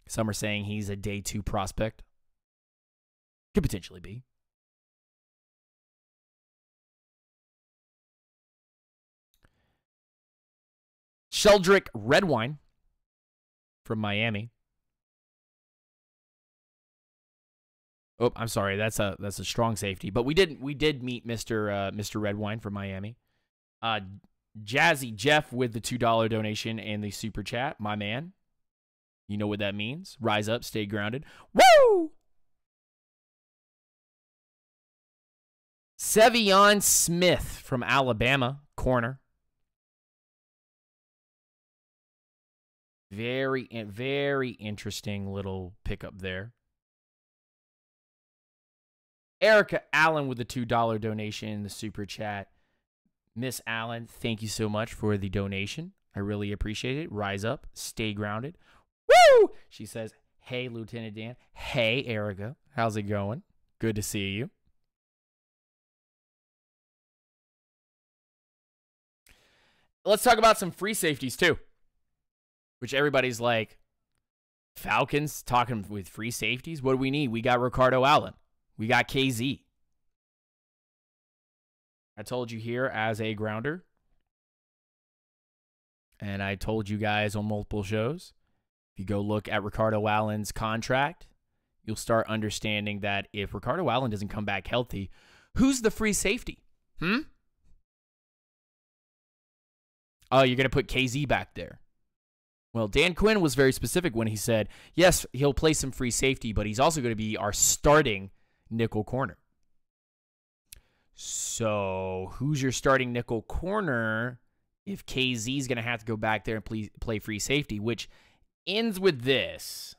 Some are saying he's a day 2 prospect. Could potentially be. Sheldrick Redwine from Miami. Oh, I'm sorry. That's a strong safety. But we did meet Mr. Redwine from Miami. Jazzy Jeff with the $2 donation and the super chat. My man. You know what that means. Rise up, stay grounded. Woo! Sevion Smith from Alabama, corner. Very, very interesting little pickup there. Erica Allen with the $2 donation in the super chat. Miss Allen, thank you so much for the donation. I really appreciate it. Rise up, stay grounded. Woo! She says, hey, Lieutenant Dan. Hey, Erica. How's it going? Good to see you. Let's talk about some free safeties, too. Which everybody's like, Falcons talking with free safeties? What do we need? We got Ricardo Allen. We got KZ. I told you here as a grounder. And I told you guys on multiple shows. If you go look at Ricardo Allen's contract, you'll start understanding that if Ricardo Allen doesn't come back healthy, who's the free safety? Oh, you're going to put KZ back there. Well, Dan Quinn was very specific when he said, yes, he'll play some free safety, but he's also going to be our starting nickel corner. So who's your starting nickel corner if KZ's going to have to go back there and play free safety, which ends with this.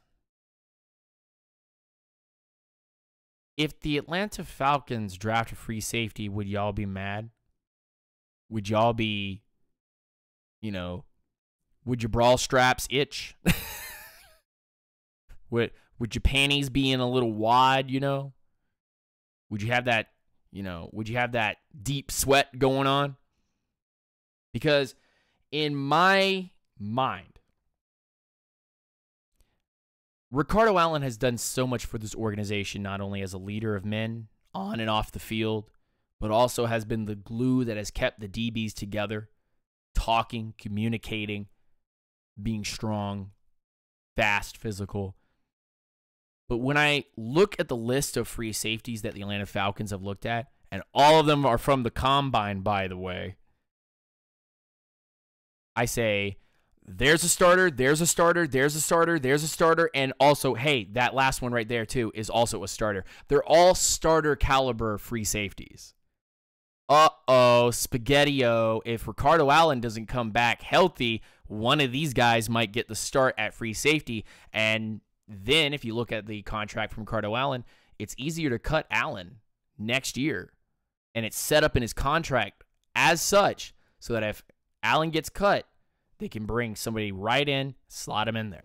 If the Atlanta Falcons draft a free safety, would y'all be mad? Would y'all be, would your bra straps itch? Would your panties be in a little wad, Would you have that, would you have that deep sweat going on? Because in my mind, Ricardo Allen has done so much for this organization, not only as a leader of men on and off the field, but also has been the glue that has kept the DBs together, talking, communicating, being strong, fast, physical. But when I look at the list of free safeties that the Atlanta Falcons have looked at, and all of them are from the combine, by the way, I say, there's a starter, there's a starter, there's a starter, there's a starter, and also, hey, that last one right there, too, is also a starter. They're all starter caliber free safeties. Uh-oh, Spaghetti-O. If Ricardo Allen doesn't come back healthy, one of these guys might get the start at free safety. And then, if you look at the contract from Ricardo Allen, it's easier to cut Allen next year. And it's set up in his contract as such so that if Allen gets cut, they can bring somebody right in, slot him in there.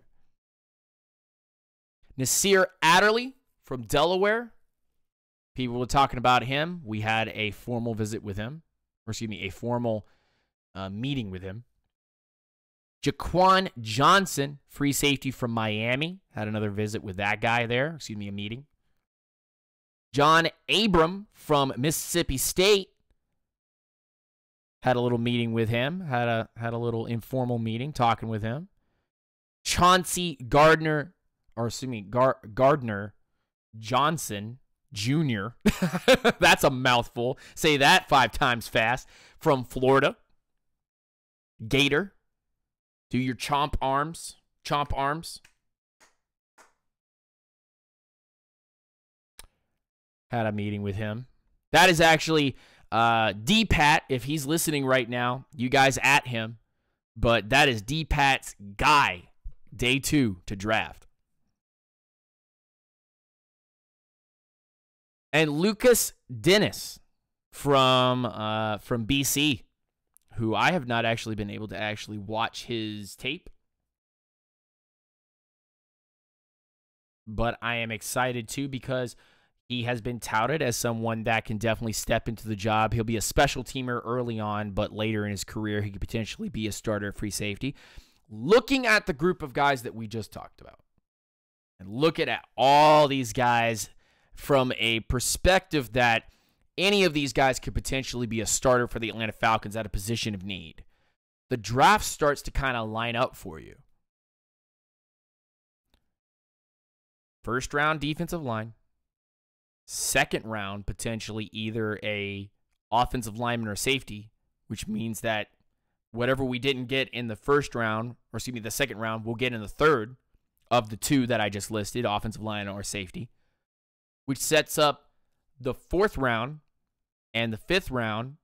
Nasir Adderley from Delaware. People were talking about him. We had a formal visit with him. Or excuse me, a formal meeting with him. Jaquan Johnson, free safety from Miami. Had another visit with that guy there. Excuse me, a meeting. John Abram from Mississippi State. Had a little meeting with him. Had a little informal meeting talking with him. Chauncey Gardner Johnson Jr. That's a mouthful. Say that 5 times fast. From Florida. Gator. Do your chomp arms. Chomp arms. Had a meeting with him. That is actually D-Pat, if he's listening right now, you guys at him. But that is D-Pat's guy, day 2 to draft. And Lucas Dennis from BC, who I have not actually been able to actually watch his tape. But I am excited too because he has been touted as someone that can definitely step into the job. He'll be a special teamer early on, but later in his career, he could potentially be a starter at free safety. Looking at the group of guys that we just talked about, and looking at all these guys from a perspective that any of these guys could potentially be a starter for the Atlanta Falcons at a position of need, the draft starts to kind of line up for you. First round defensive line. Second round, potentially either a offensive lineman or safety, which means that whatever we didn't get in the first round, or excuse me, the second round, we'll get in the third of the 2 that I just listed, offensive line or safety, which sets up the 4th round and the 5th round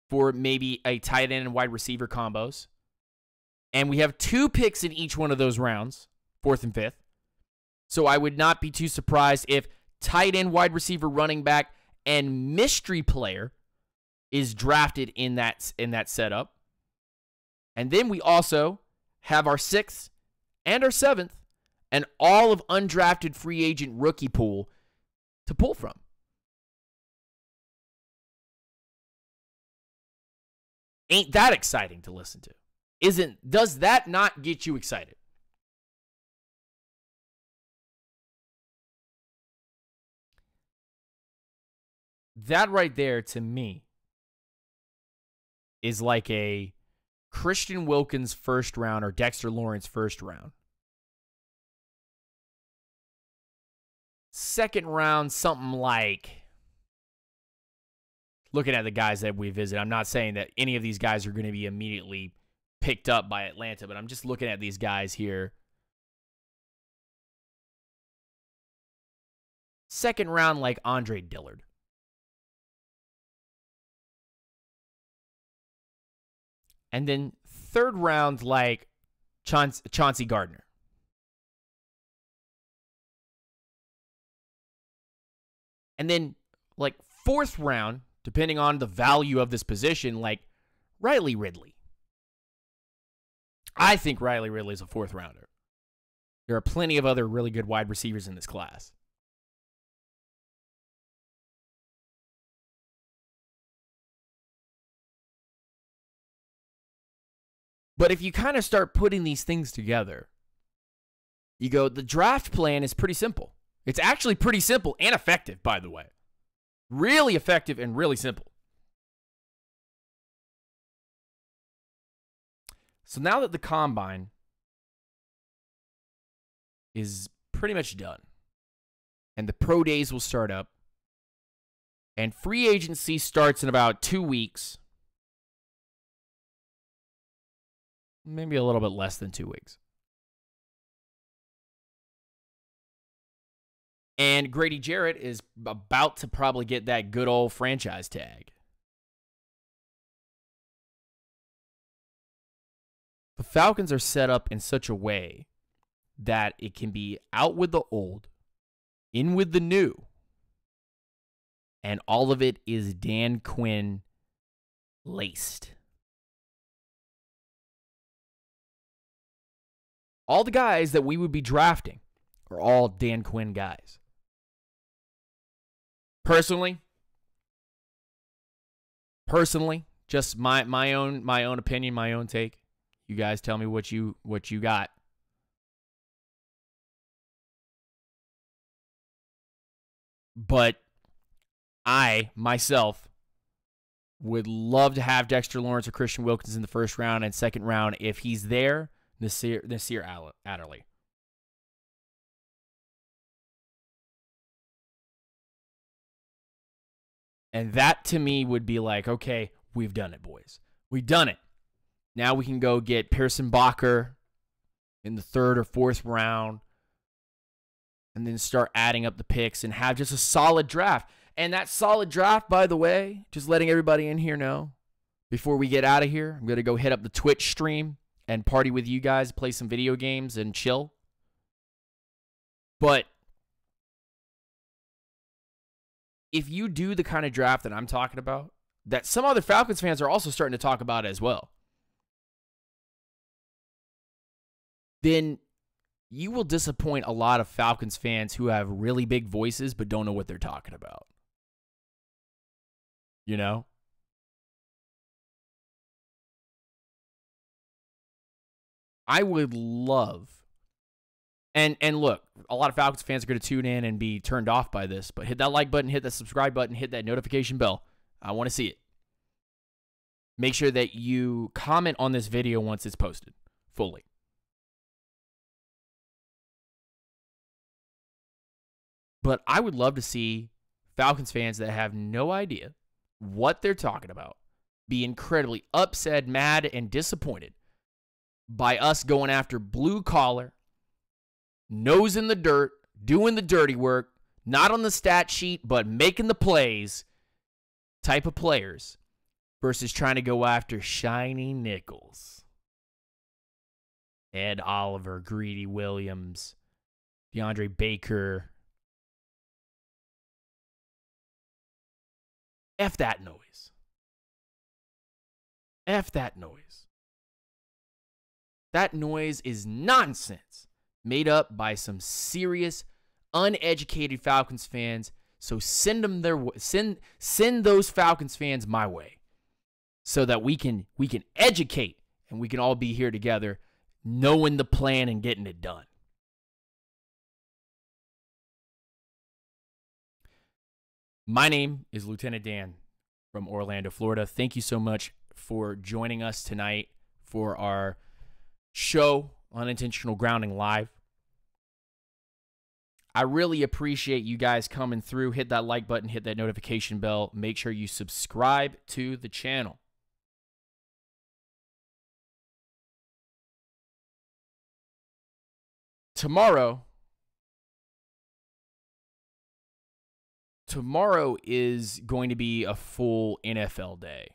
for maybe a tight end and wide receiver combos. And we have 2 picks in each one of those rounds, 4th and 5th. So I would not be too surprised if tight end, wide receiver, running back, and mystery player is drafted in that setup. And then we also have our 6th and our 7th and all of undrafted free agent rookie pool to pull from. Ain't that exciting to listen to? Does that not get you excited? That right there, to me, is like a Christian Wilkins first round or Dexter Lawrence first round. Second round, something like, looking at the guys that we visit, I'm not saying that any of these guys are going to be immediately picked up by Atlanta, but I'm just looking at these guys here. Second round, like Andre Dillard. And then third round, like Chauncey Gardner. And then, like, fourth round, depending on the value of this position, like Riley Ridley. I think Riley Ridley is a fourth rounder. There are plenty of other really good wide receivers in this class. But if you kind of start putting these things together, you go, the draft plan is pretty simple. It's actually pretty simple and effective, by the way. Really effective and really simple. So now that the combine is pretty much done, and the pro days will start up, and free agency starts in about 2 weeks, maybe a little bit less than 2 weeks. And Grady Jarrett is about to probably get that good old franchise tag. The Falcons are set up in such a way that it can be out with the old, in with the new, and all of it is Dan Quinn laced. All the guys that we would be drafting are all Dan Quinn guys. Personally, just my own opinion, my own take. You guys tell me what you got. But I, myself, would love to have Dexter Lawrence or Christian Wilkins in the first round and second round. If he's there, Nasir Adderley. And that, to me, would be like, okay, we've done it, boys. We've done it. Now we can go get Pearson Bacher in the third or fourth round and then start adding up the picks and have just a solid draft. And that solid draft, by the way, just letting everybody in here know, before we get out of here, I'm going to go hit up the Twitch stream and party with you guys, play some video games and chill. But if you do the kind of draft that I'm talking about, that some other Falcons fans are also starting to talk about as well, then you will disappoint a lot of Falcons fans who have really big voices but don't know what they're talking about. You know? I would love, and look, a lot of Falcons fans are going to tune in and be turned off by this, but hit that like button, hit that subscribe button, hit that notification bell. I want to see it. Make sure that you comment on this video once it's posted fully. But I would love to see Falcons fans that have no idea what they're talking about be incredibly upset, mad, and disappointed by us going after blue collar, nose in the dirt, doing the dirty work, not on the stat sheet, but making the plays type of players versus trying to go after shiny nickels. Ed Oliver, Greedy Williams, DeAndre Baker. F that noise. F that noise. That noise is nonsense made up by some serious, uneducated Falcons fans. So send them send those Falcons fans my way, so that we can educate and we can all be here together, knowing the plan and getting it done. My name is Lieutenant Dan from Orlando, Florida. Thank you so much for joining us tonight for our show, Unintentional Grounding Live. I really appreciate you guys coming through. Hit that like button, hit that notification bell. Make sure you subscribe to the channel. Tomorrow is going to be a full NFL day.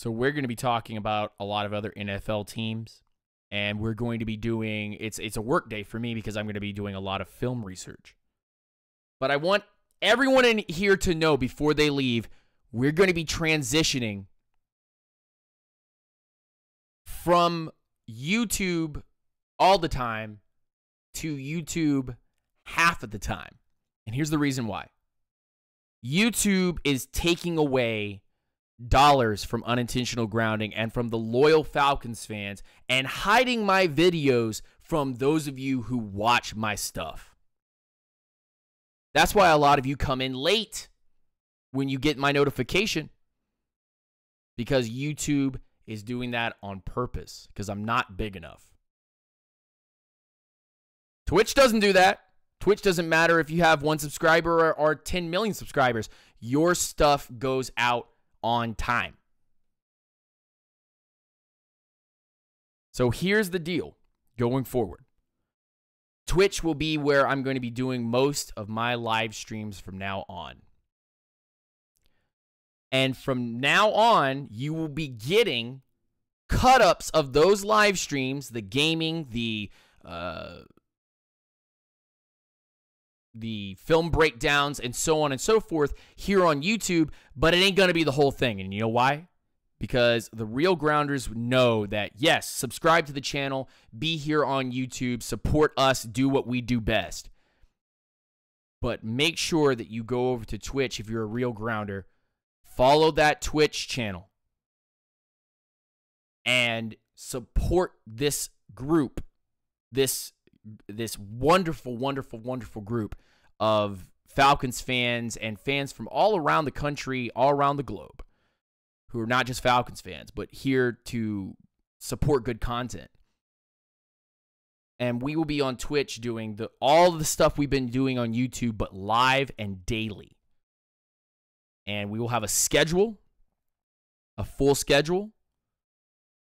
So we're going to be talking about a lot of other NFL teams, and we're going to be doing, it's a work day for me because I'm going to be doing a lot of film research. But I want everyone in here to know before they leave, we're going to be transitioning from YouTube all the time to YouTube half of the time. And here's the reason why. YouTube is taking away dollars from Unintentional Grounding and from the loyal Falcons fans and hiding my videos from those of you who watch my stuff. That's why a lot of you come in late when you get my notification, because YouTube is doing that on purpose because I'm not big enough. Twitch doesn't do that. Twitch doesn't matter if you have 1 subscriber or 10 million subscribers. Your stuff goes out on time. So here's the deal going forward. Twitch will be where I'm going to be doing most of my live streams from now on. And from now on, you will be getting cut-ups of those live streams, the gaming, the film breakdowns, and so on and so forth here on YouTube, but it ain't going to be the whole thing. And you know why? Because the real grounders know that, yes, subscribe to the channel, be here on YouTube, support us, do what we do best. But make sure that you go over to Twitch if you're a real grounder, follow that Twitch channel, and support this group, this wonderful, wonderful, wonderful group of Falcons fans and fans from all around the country, all around the globe, who are not just Falcons fans, but here to support good content. And we will be on Twitch doing all the stuff we've been doing on YouTube, but live and daily. And we will have a schedule, a full schedule.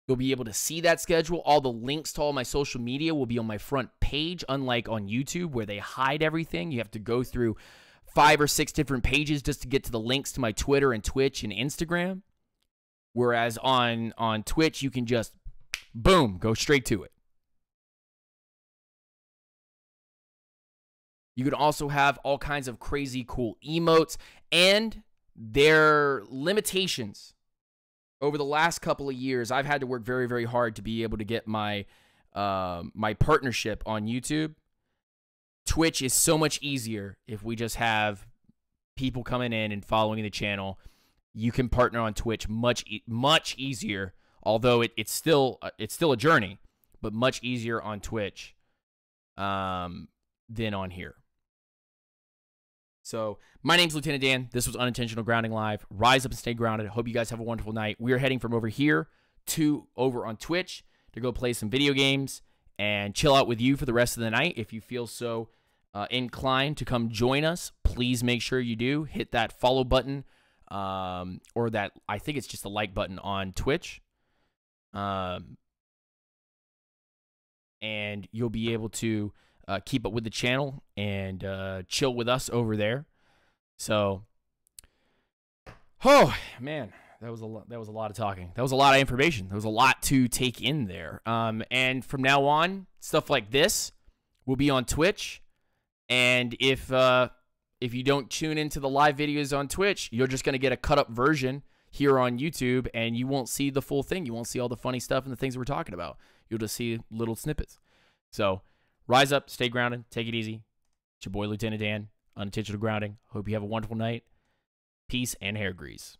You'll be able to see that schedule. All the links to all my social media will be on my front page, unlike on YouTube where they hide everything. You have to go through 5 or 6 different pages just to get to the links to my Twitter and Twitch and Instagram. Whereas on Twitch, you can just, boom, go straight to it. You can also have all kinds of crazy cool emotes and their limitations. Over the last couple of years, I've had to work very, very hard to be able to get my my partnership on YouTube. Twitch is so much easier if we just have people coming in and following the channel. You can partner on Twitch much easier, although it's still a journey, but much easier on Twitch than on here. So my name's Lieutenant Dan. This was Unintentional Grounding Live. Rise up and stay grounded. Hope you guys have a wonderful night. We are heading from over here to over on Twitch to go play some video games and chill out with you for the rest of the night. If you feel so inclined to come join us, please make sure you do. Hit that follow button or that, I think it's just the like button on Twitch. And you'll be able to keep up with the channel and chill with us over there. So, oh man, that was a lot of talking. That was a lot of information. There was a lot to take in there. And from now on, stuff like this will be on Twitch. And if you don't tune into the live videos on Twitch, you're just gonna get a cut up version here on YouTube, and you won't see the full thing. You won't see all the funny stuff and the things we're talking about. You'll just see little snippets. So. Rise up, stay grounded, take it easy. It's your boy, Lieutenant Dan, Unintentional Grounding. Hope you have a wonderful night. Peace and hair grease.